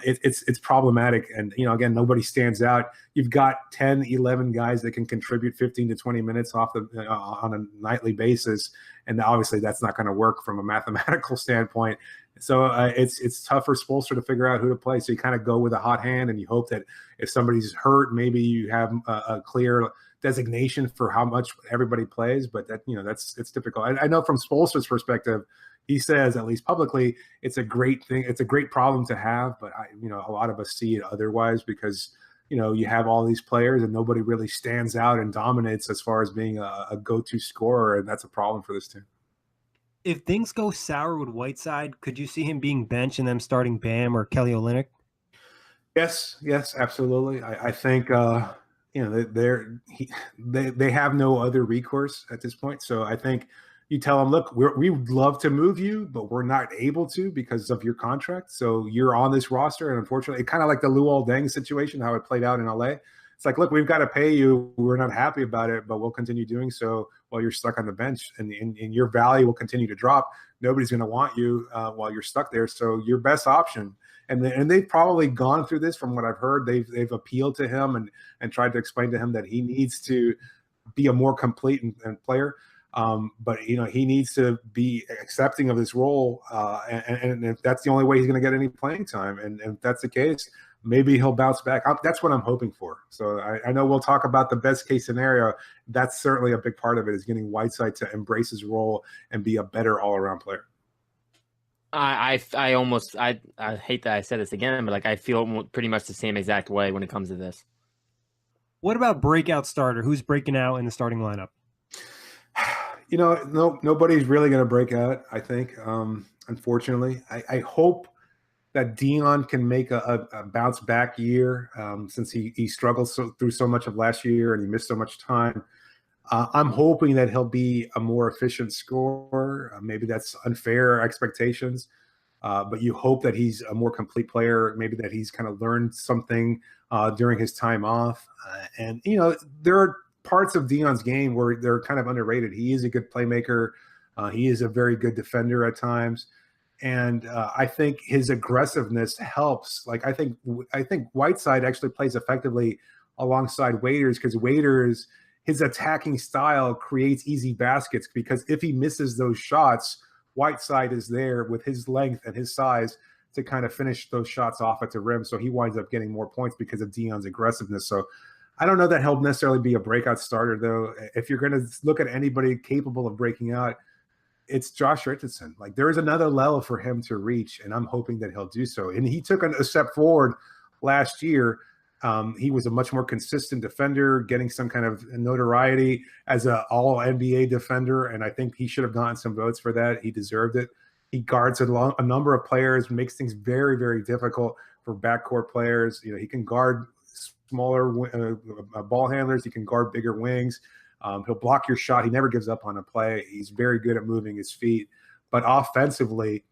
it's problematic. And, again, nobody stands out. You've got 10, 11 guys that can contribute 15 to 20 minutes off on a nightly basis. And obviously that's not going to work from a mathematical standpoint. So it's tough for Spoelstra to figure out who to play. So you kind of go with a hot hand, and you hope that if somebody's hurt, maybe you have a clear designation for how much everybody plays. But it's typical. I know from Spoelstra's perspective, he says, at least publicly, it's a great thing. It's a great problem to have. But a lot of us see it otherwise because you have all these players and nobody really stands out and dominates as far as being a go-to scorer, and that's a problem for this team. If things go sour with Whiteside, could you see him being benched and them starting Bam or Kelly Olynyk? Yes, absolutely. I think they have no other recourse at this point. So I think you tell them, look, we would love to move you, but we're not able to because of your contract. So you're on this roster, and unfortunately, kind of like the Luol Deng situation, how it played out in LA. It's like, look, we've got to pay you. We're not happy about it, but we'll continue doing so while you're stuck on the bench, and your value will continue to drop. Nobody's going to want you while you're stuck there. So your best option, and they've probably gone through this from what I've heard. They've appealed to him and tried to explain to him that he needs to be a more complete and player. But he needs to be accepting of this role, and if that's the only way he's going to get any playing time, and if that's the case, maybe he'll bounce back. That's what I'm hoping for. So I know we'll talk about the best case scenario. That's certainly a big part of it, is getting Whiteside to embrace his role and be a better all-around player. I hate that I said this again, but I feel pretty much the same exact way when it comes to this. What about breakout starter? Who's breaking out in the starting lineup? Nobody's really going to break out, I think, unfortunately. I hope that Dion can make a bounce back year since he struggled through so much of last year and he missed so much time. I'm hoping that he'll be a more efficient scorer. Maybe that's unfair expectations, but you hope that he's a more complete player, maybe that he's kind of learned something during his time off. And there are parts of Dion's game where they're kind of underrated. He is a good playmaker. He is a very good defender at times. And I think his aggressiveness helps. I think Whiteside actually plays effectively alongside Waiters, because Waiters, his attacking style creates easy baskets, because if he misses those shots, Whiteside is there with his length and his size to kind of finish those shots off at the rim. So he winds up getting more points because of Dion's aggressiveness. So I don't know that he'll necessarily be a breakout starter, though. If you're going to look at anybody capable of breaking out, it's Josh Richardson. There is another level for him to reach, and I'm hoping that he'll do so. And he took a step forward last year. He was a much more consistent defender, getting some kind of notoriety as an all-NBA defender, and I think he should have gotten some votes for that. He deserved it. He guards a number of players, makes things very, very difficult for backcourt players. He can guard smaller ball handlers. He can guard bigger wings. He'll block your shot. He never gives up on a play. He's very good at moving his feet. But offensively,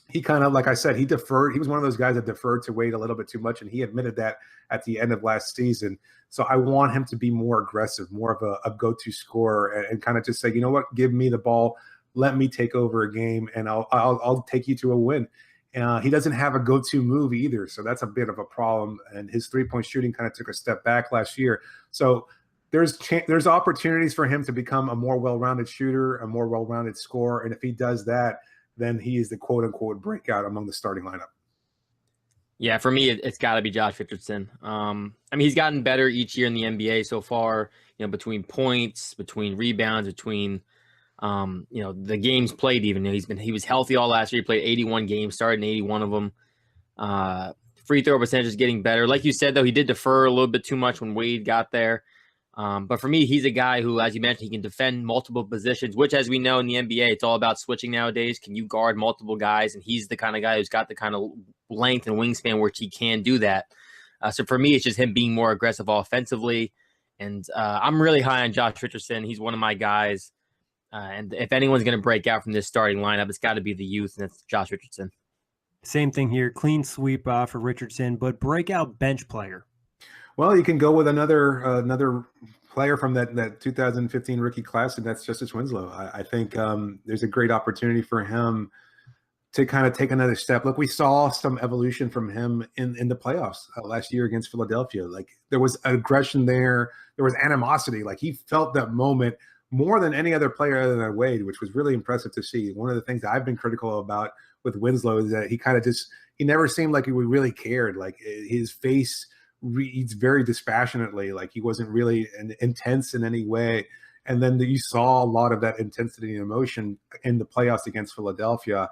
he kind of, like I said, he deferred. He was one of those guys that deferred to Wade a little bit too much, and he admitted that at the end of last season. So I want him to be more aggressive, more of a go-to scorer, and kind of just say, you know what, give me the ball, let me take over a game, and I'll take you to a win. He doesn't have a go-to move either, so that's a bit of a problem. And his three-point shooting kind of took a step back last year. So there's opportunities for him to become a more well-rounded shooter, a more well-rounded scorer, and if he does that, then he is the quote-unquote breakout among the starting lineup. Yeah, for me, it's got to be Josh Richardson. He's gotten better each year in the NBA so far. Between points, between rebounds, between the games played. Even he was healthy all last year. He played 81 games, started in 81 of them. Free throw percentage is getting better. Like you said, though, he did defer a little bit too much when Wade got there. But for me, he's a guy who, as you mentioned, he can defend multiple positions, which, as we know in the NBA, it's all about switching nowadays. Can you guard multiple guys? And he's the kind of guy who's got the kind of length and wingspan which he can do that. So for me, it's just him being more aggressive offensively. And I'm really high on Josh Richardson. He's one of my guys. And if anyone's going to break out from this starting lineup, it's got to be the youth, and it's Josh Richardson. Same thing here. Clean sweep for Richardson, but breakout bench player. Well, you can go with another player from that 2015 rookie class, and that's Justice Winslow. I think there's a great opportunity for him to kind of take another step. Look, we saw some evolution from him in the playoffs last year against Philadelphia. There was aggression there. There was animosity. He felt that moment more than any other player other than Wade, which was really impressive to see. One of the things that I've been critical about with Winslow is that he never seemed like he really cared. Like his face reads very dispassionately, like he wasn't really intense in any way. And then you saw a lot of that intensity and emotion in the playoffs against Philadelphia.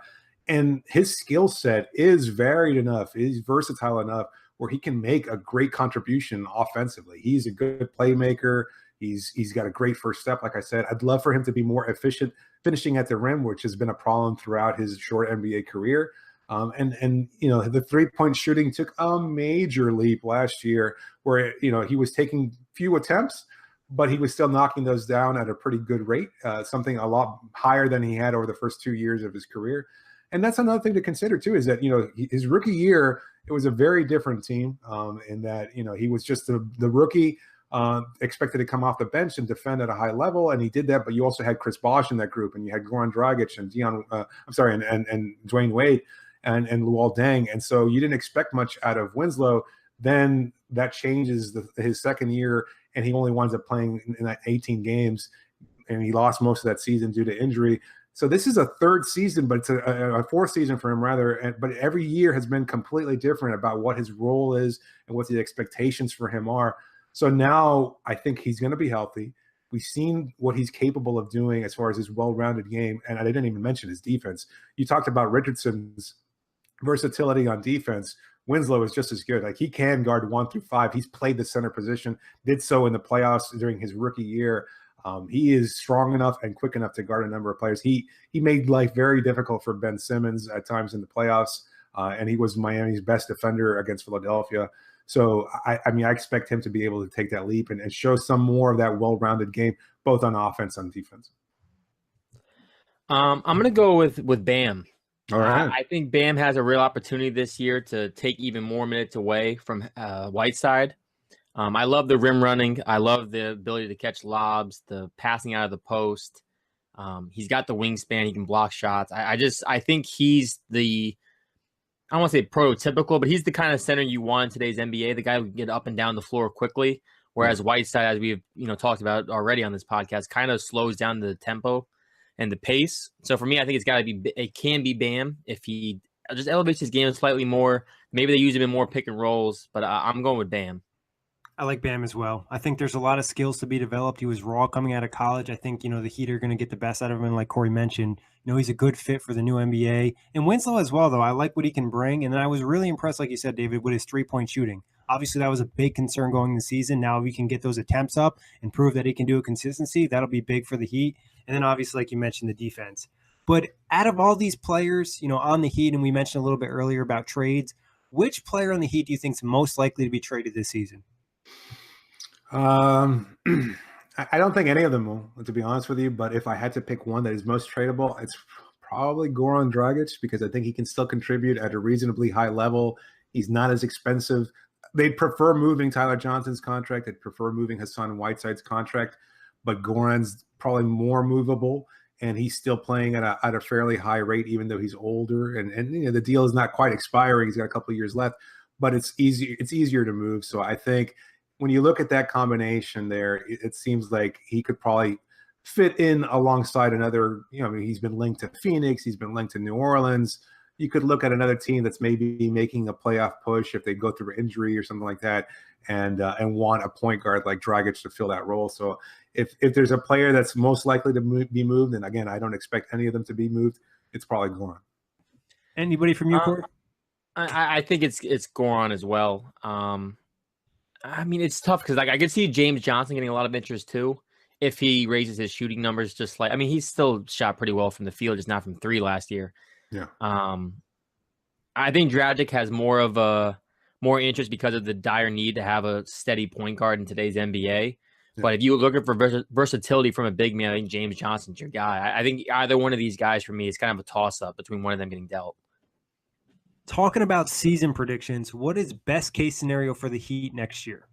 And his skill set is varied enough, is versatile enough where he can make a great contribution offensively. He's a good playmaker. He's got a great first step. Like I said, I'd love for him to be more efficient finishing at the rim, which has been a problem throughout his short NBA career. And the 3-point shooting took a major leap last year where, he was taking few attempts, but he was still knocking those down at a pretty good rate, something a lot higher than he had over the first 2 years of his career. And that's another thing to consider too, is that, his rookie year, it was a very different team in that, he was just the rookie expected to come off the bench and defend at a high level. And he did that, but you also had Chris Bosh in that group, and you had Goran Dragic and and Dwayne Wade and Luol Deng. And so you didn't expect much out of Winslow. Then that changes his second year, and he only winds up playing in that 18 games, and he lost most of that season due to injury. So this is a third season, but it's a fourth season for him rather. But every year has been completely different about what his role is and what the expectations for him are. So now I think he's going to be healthy. We've seen what he's capable of doing as far as his well-rounded game. And I didn't even mention his defense. You talked about Richardson's versatility on defense. Winslow is just as good. Like, he can guard 1 through 5. He's played the center position, did so in the playoffs during his rookie year. He is strong enough and quick enough to guard a number of players. He made life very difficult for Ben Simmons at times in the playoffs, and he was Miami's best defender against Philadelphia. So, I expect him to be able to take that leap and show some more of that well-rounded game, both on offense and defense. I'm going to go with Bam. All right. I think Bam has a real opportunity this year to take even more minutes away from Whiteside. I love the rim running. I love the ability to catch lobs, the passing out of the post. He's got the wingspan. He can block shots. I think he's I don't want to say prototypical, but he's the kind of center you want in today's NBA, the guy who can get up and down the floor quickly, whereas Whiteside, as we've talked about already on this podcast, kind of slows down the tempo and the pace. So for me, I think it can be Bam if he just elevates his game slightly more. Maybe they use him in more pick and rolls, but I'm going with Bam. I like Bam as well. I think there's a lot of skills to be developed. He was raw coming out of college. I think, the Heat are going to get the best out of him. And like Kory mentioned, he's a good fit for the new NBA. And Winslow as well, though. I like what he can bring. And then I was really impressed, like you said, David, with his 3-point shooting. Obviously, that was a big concern going into the season. Now we can get those attempts up and prove that he can do a consistency. That'll be big for the Heat. And then obviously, like you mentioned, the defense. But out of all these players, on the Heat, and we mentioned a little bit earlier about trades, which player on the Heat do you think is most likely to be traded this season? I don't think any of them will, to be honest with you. But if I had to pick one that is most tradable, it's probably Goran Dragic, because I think he can still contribute at a reasonably high level. He's not as expensive. They'd prefer moving Tyler Johnson's contract. They'd prefer moving Hassan Whiteside's contract. But Goran's probably more movable, and he's still playing at a fairly high rate, even though he's older. And the deal is not quite expiring. He's got a couple of years left, but it's easier to move. So I think when you look at that combination there, it seems like he could probably fit in alongside another, he's been linked to Phoenix, he's been linked to New Orleans. You could look at another team that's maybe making a playoff push if they go through injury or something like that, and want a point guard like Dragic to fill that role. So if there's a player that's most likely to be moved, and again, I don't expect any of them to be moved, it's probably Goran. Anybody from you, Kory? I think it's Goran as well. It's tough because I could see James Johnson getting a lot of interest too if he raises his shooting numbers. He's still shot pretty well from the field, just not from 3 last year. Yeah. I think Dragic has more interest because of the dire need to have a steady point guard in today's NBA. Yeah. But if you're looking for versatility from a big man, I think James Johnson's your guy. I think either one of these guys for me is kind of a toss-up between one of them getting dealt. Talking about season predictions, what is best case scenario for the Heat next year?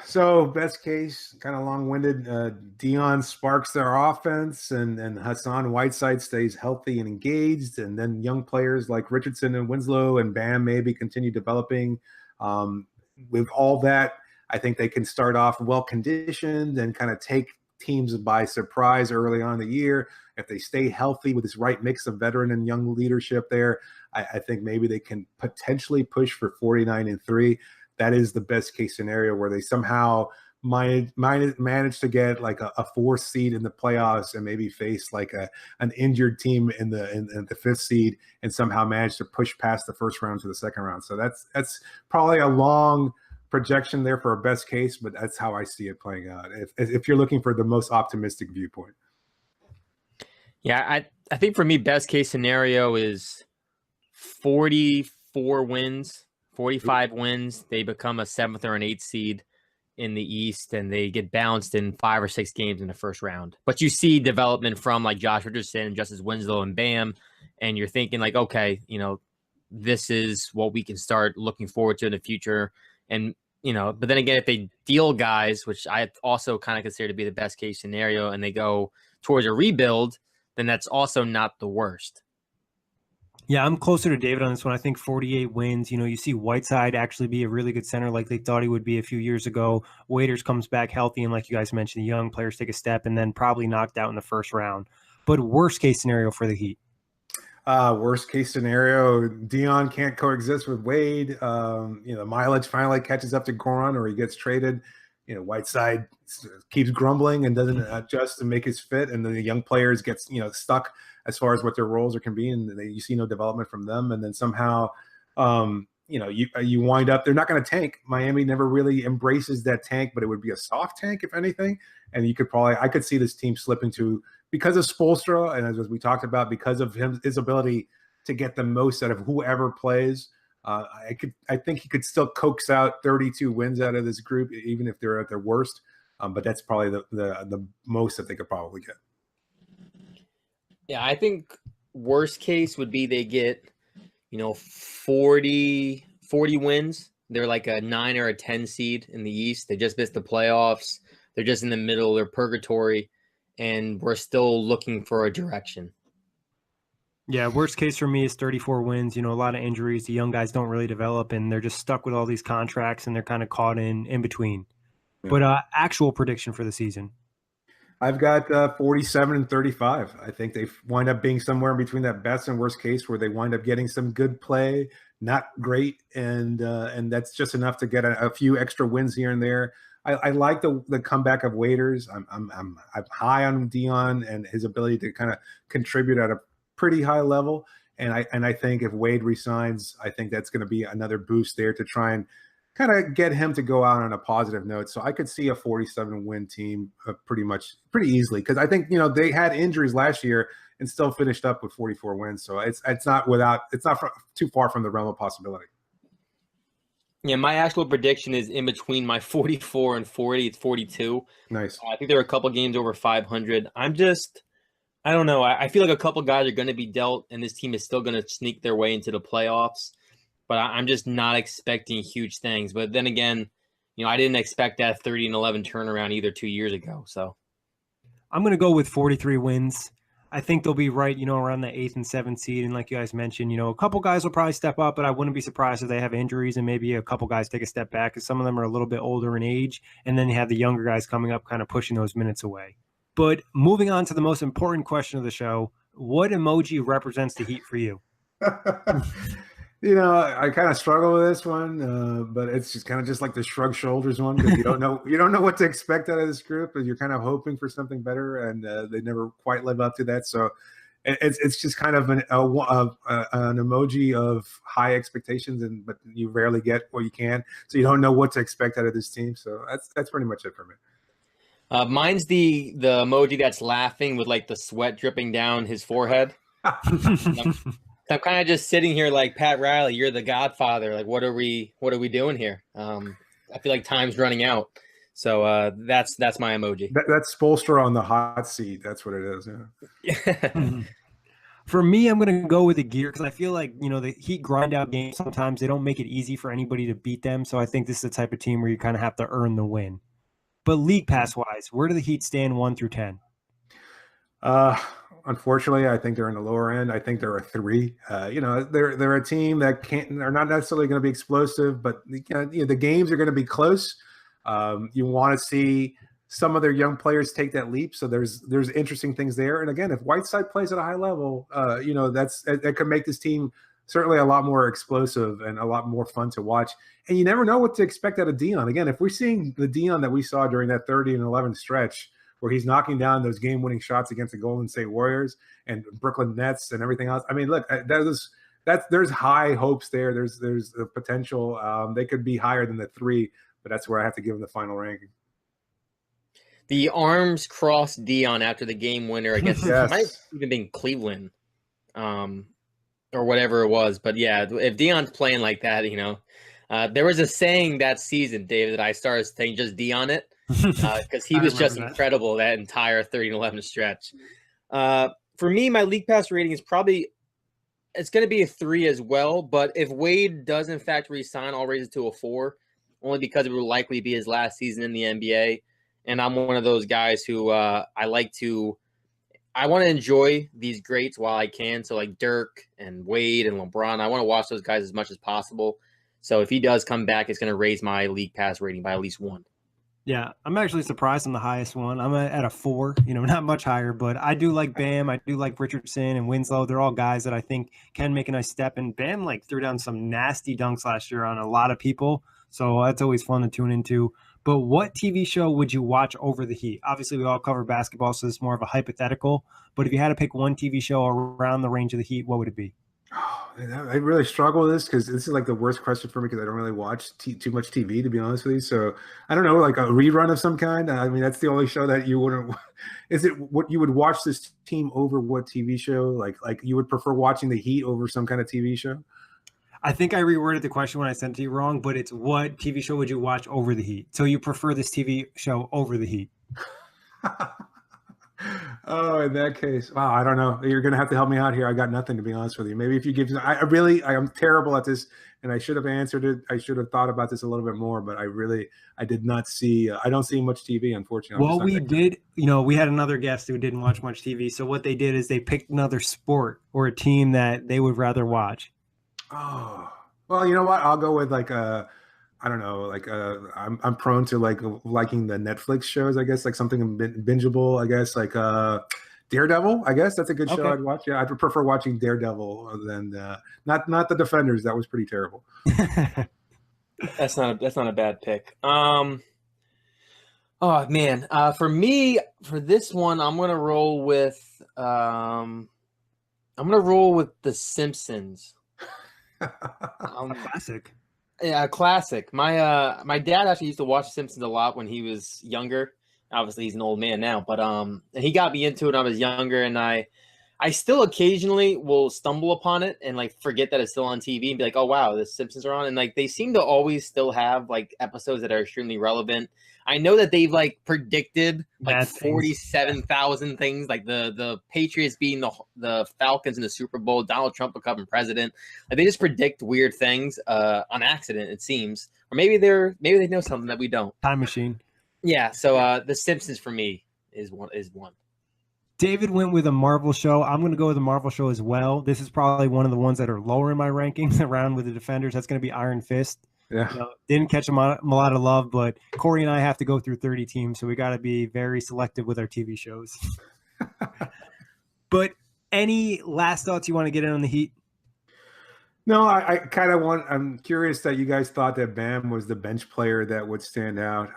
So best case, kind of long-winded, Dion sparks their offense, and Hassan Whiteside stays healthy and engaged, and then young players like Richardson and Winslow and Bam maybe continue developing. With all that, I think they can start off well-conditioned and kind of take teams by surprise early on in the year. If they stay healthy with this right mix of veteran and young leadership there, I think maybe they can potentially push for 49-3. That is the best case scenario where they somehow manage to get like a fourth seed in the playoffs and maybe face like an injured team in the fifth seed and somehow manage to push past the first round to the second round. So that's probably a long projection there for a best case, but that's how I see it playing out. If you're looking for the most optimistic viewpoint. Yeah, I think for me, best case scenario is 44 wins, 45 wins. They become a 7th or an 8th seed in the East, and they get bounced in 5 or 6 games in the first round. But you see development from like Josh Richardson and Justice Winslow and Bam, and you're thinking like, okay, this is what we can start looking forward to in the future. And, but then again, if they deal guys, which I also kind of consider to be the best case scenario, and they go towards a rebuild, then that's also not the worst. Yeah, I'm closer to David on this one. I think 48 wins. You see Whiteside actually be a really good center like they thought he would be a few years ago. Waiters comes back healthy, and like you guys mentioned, the young players take a step and then probably knocked out in the first round. But worst case scenario for the Heat? Worst case scenario, Dion can't coexist with Wade. Mileage finally catches up to Goran, or he gets traded. Whiteside keeps grumbling and doesn't adjust to make his fit, and then the young players gets stuck as far as what their roles are can be, and you see no development from them. And then somehow, you wind up, they're not going to tank. Miami never really embraces that tank, but it would be a soft tank if anything. And I could see this team slipping to, because of Spoelstra, and as we talked about, because of his ability to get the most out of whoever plays. I think he could still coax out 32 wins out of this group, even if they're at their worst. But that's probably the most that they could probably get. Yeah, I think worst case would be they get, 40 wins. They're like a 9 or a 10 seed in the East. They just missed the playoffs. They're just in the middle. They're purgatory, and we're still looking for a direction. Yeah, worst case for me is 34 wins. A lot of injuries. The young guys don't really develop, and they're just stuck with all these contracts, and they're kind of caught in between. Yeah. But actual prediction for the season? I've got 47-35. I think they wind up being somewhere in between that best and worst case, where they wind up getting some good play, not great, and that's just enough to get a few extra wins here and there. I like the comeback of Waiters. I'm high on Dion and his ability to kind of contribute at a pretty high level, and I think if Wade resigns, I think that's going to be another boost there to try and kind of get him to go out on a positive note. So I could see a 47-win team pretty easily, because I think they had injuries last year and still finished up with 44 wins. So it's not too far from the realm of possibility. Yeah, my actual prediction is in between my 44 and 40. It's 42. Nice. I think there are a couple games over 500. I don't know. I feel like a couple guys are going to be dealt, and this team is still going to sneak their way into the playoffs. But I'm just not expecting huge things. But then again, I didn't expect that 30-11 turnaround either 2 years ago. So I'm going to go with 43 wins. I think they'll be right, around the 8th and 7th seed. And like you guys mentioned, a couple guys will probably step up, but I wouldn't be surprised if they have injuries and maybe a couple guys take a step back, because some of them are a little bit older in age. And then you have the younger guys coming up, kind of pushing those minutes away. But moving on to the most important question of the show, what emoji represents the Heat for you? I kind of struggle with this one, but it's just kind of just like the shrug shoulders one, because you don't know what to expect out of this group, and you're kind of hoping for something better, and they never quite live up to that. So it's just kind of an emoji of high expectations, but you rarely get what you can, so you don't know what to expect out of this team. So that's pretty much it for me. Mine's the emoji that's laughing with like the sweat dripping down his forehead. I'm kind of just sitting here like, Pat Riley, you're the Godfather. Like, what are we doing here? I feel like time's running out. So that's my emoji. That's Spoelstra on the hot seat. That's what it is. Yeah. For me, I'm going to go with the gear, because I feel like, the Heat grind out games. Sometimes they don't make it easy for anybody to beat them. So I think this is the type of team where you kind of have to earn the win. But league pass wise, where do the Heat stand 1 through 10? Unfortunately, I think they're in the lower end. I think they're a 3. They're a team that are not necessarily going to be explosive, but the games are going to be close. You want to see some of their young players take that leap. So there's interesting things there. And again, if Whiteside plays at a high level, that could make this team certainly a lot more explosive and a lot more fun to watch. And you never know what to expect out of Dion. Again, if we're seeing the Dion that we saw during that 30-11 stretch, where he's knocking down those game-winning shots against the Golden State Warriors and Brooklyn Nets and everything else. I mean, look, there's high hopes there. There's the potential. They could be higher than the 3, but that's where I have to give them the final ranking. The arms crossed Dion after the game winner against Yes. might have even been Cleveland, or whatever it was. But yeah, if Dion's playing like that, there was a saying that season, David, that I started saying just Dion it. Because he was just incredible that entire 30-11 stretch. For me, my league pass rating is it's going to be a 3 as well. But if Wade does in fact resign, I'll raise it to a 4, only because it will likely be his last season in the NBA. And I'm one of those guys who I want to enjoy these greats while I can. So like Dirk and Wade and LeBron, I want to watch those guys as much as possible. So if he does come back, it's going to raise my league pass rating by at least 1. Yeah, I'm actually surprised I'm the highest one. I'm at a 4, not much higher, but I do like Bam. I do like Richardson and Winslow. They're all guys that I think can make a nice step. And Bam threw down some nasty dunks last year on a lot of people. So that's always fun to tune into. But what TV show would you watch over the Heat? Obviously, we all cover basketball, so it's more of a hypothetical. But if you had to pick one TV show around the range of the Heat, what would it be? Oh, I really struggle with this because this is like the worst question for me because I don't really watch too much TV, to be honest with you. So I don't know, like a rerun of some kind. I mean, that's the only show that you wouldn't. Is it what you would watch this team over what TV show? Like you would prefer watching the Heat over some kind of TV show? I think I reworded the question when I sent it to you wrong, but it's what TV show would you watch over the Heat? So you prefer this TV show over the Heat? Oh, in that case, wow, I don't know. You're going to have to help me out here. I got nothing, to be honest with you. Maybe if you give, I am terrible at this, and I should have answered it. I should have thought about this a little bit more, but I did not see. I don't see much TV, unfortunately. Well, we did. We had another guest who didn't watch much TV. So what they did is they picked another sport or a team that they would rather watch. Oh, well, you know what? I'll go with I don't know, I'm prone to liking the Netflix shows, I guess, like something bingeable, I guess, like Daredevil. I guess that's a good show I'd watch. Yeah, I'd prefer watching Daredevil than not the Defenders. That was pretty terrible. That's not a bad pick. Oh man, for me, for this one, I'm gonna roll with The Simpsons. Classic. Yeah, classic. My dad actually used to watch Simpsons a lot when he was younger. Obviously, he's an old man now, but and he got me into it when I was younger, and I still occasionally will stumble upon it and forget that it's still on TV and be like, oh wow, the Simpsons are on, and they seem to always still have episodes that are extremely relevant. I know that they've predicted 47,000 things, like the Patriots beating the Falcons in the Super Bowl, Donald Trump becoming president. They just predict weird things on accident, it seems, or maybe they know something that we don't. Time machine. Yeah. So The Simpsons for me is one. David went with a Marvel show. I'm going to go with a Marvel show as well. This is probably one of the ones that are lower in my rankings around with the Defenders. That's going to be Iron Fist. Yeah. Didn't catch a lot of love, but Kory and I have to go through 30 teams, so we got to be very selective with our TV shows. But any last thoughts you want to get in on the Heat? No, I'm curious that you guys thought that Bam was the bench player that would stand out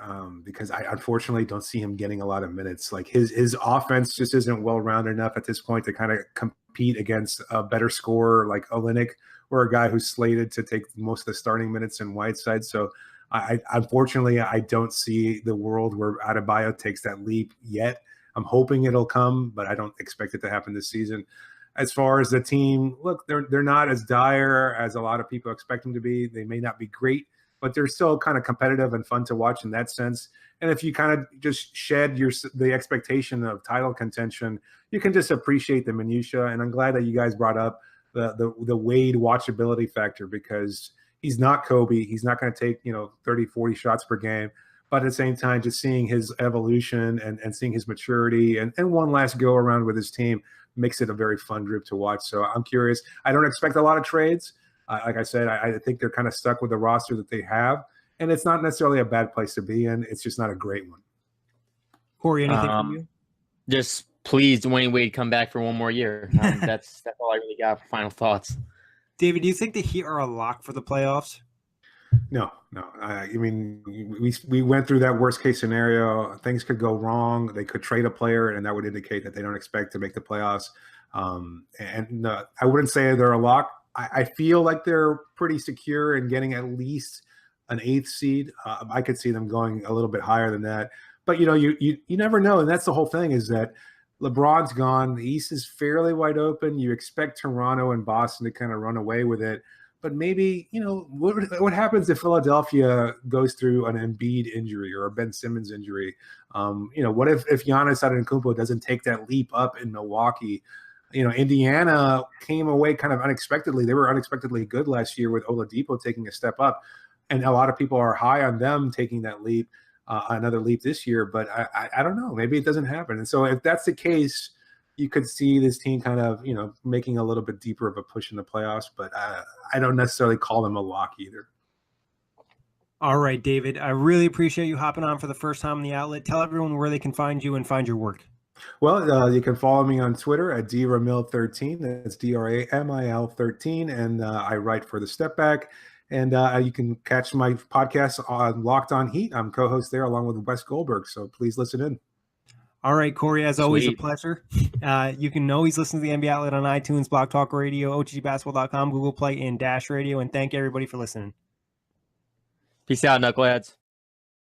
because I unfortunately don't see him getting a lot of minutes. His offense just isn't well-rounded enough at this point to kind of compete against a better scorer like Olynyk or a guy who's slated to take most of the starting minutes in Whiteside. So unfortunately, I don't see the world where Adebayo takes that leap yet. I'm hoping it'll come, but I don't expect it to happen this season. As far as the team, look, they're not as dire as a lot of people expect them to be. They may not be great, but they're still kind of competitive and fun to watch in that sense. And if you kind of just shed the expectation of title contention, you can just appreciate the minutia. And I'm glad that you guys brought up the Wade watchability factor because he's not Kobe. He's not going to take 30, 40 shots per game. But at the same time, just seeing his evolution and seeing his maturity and one last go around with his team makes it a very fun group to watch. So I'm curious. I don't expect a lot of trades. Like I said, I think they're kind of stuck with the roster that they have. And it's not necessarily a bad place to be in. It's just not a great one. Kory, anything from you? Just please, Dwayne Wade, come back for one more year. That's all I really got for final thoughts. David, do you think the Heat are a lock for the playoffs? No. I mean, we went through that worst case scenario. Things could go wrong. They could trade a player, and that would indicate that they don't expect to make the playoffs. I wouldn't say they're a lock. I feel like they're pretty secure in getting at least an 8th seed. I could see them going a little bit higher than that. But, you never know. And that's the whole thing, is that LeBron's gone. The East is fairly wide open. You expect Toronto and Boston to kind of run away with it. But maybe, what happens if Philadelphia goes through an Embiid injury or a Ben Simmons injury? What if Giannis Antetokounmpo doesn't take that leap up in Milwaukee? Indiana came away kind of unexpectedly. They were unexpectedly good last year with Oladipo taking a step up. And a lot of people are high on them taking that leap, another leap this year. But I don't know. Maybe it doesn't happen. And so if that's the case, you could see this team kind of, making a little bit deeper of a push in the playoffs. But I don't necessarily call them a lock either. All right, David, I really appreciate you hopping on for the first time on the outlet. Tell everyone where they can find you and find your work. Well, you can follow me on Twitter at dramil13. That's DRAMIL 13. And I write for The Step Back. And you can catch my podcast on Locked On Heat. I'm co-host there along with Wes Goldberg. So please listen in. All right, Kory, as always, a pleasure. You can always listen to the NBA Outlet on iTunes, Block Talk Radio, OTGBasketball.com, Google Play, and Dash Radio. And thank everybody for listening. Peace out, knuckleheads.